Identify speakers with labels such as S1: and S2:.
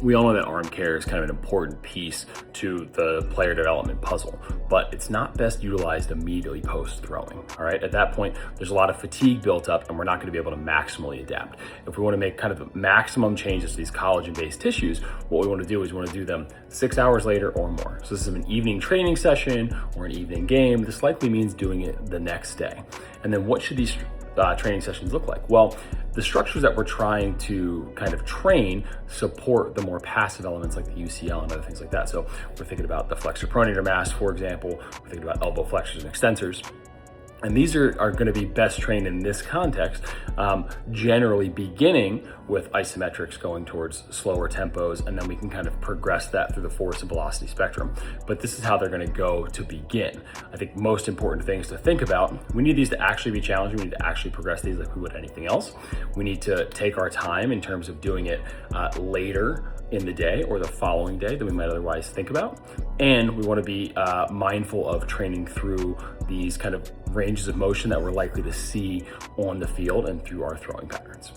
S1: We all know that arm care is kind of an important piece to the player development puzzle, but it's not best utilized immediately post throwing, all right? At that point, there's a lot of fatigue built up and we're not gonna be able to maximally adapt. If we wanna make kind of maximum changes to these collagen-based tissues, what we wanna do is we wanna do them 6 hours later or more. So this is an evening training session or an evening game. This likely means doing it the next day. And then what should these training sessions look like? Well, the structures that we're trying to kind of train support the more passive elements like the UCL and other things like that. So we're thinking about the flexor pronator mass, for example. We're thinking about elbow flexors and extensors. And these are going to be best trained in this context, generally beginning with isometrics going towards slower tempos, and then we can kind of progress that through the force and velocity spectrum. But this is how they're going to go to begin. I think most important things to think about, we need these to actually be challenging. We need to actually progress these like we would anything else. We need to take our time in terms of doing it later in the day or the following day than we might otherwise think about. And we want to be mindful of training through these kind of ranges of motion that we're likely to see on the field and through our throwing patterns.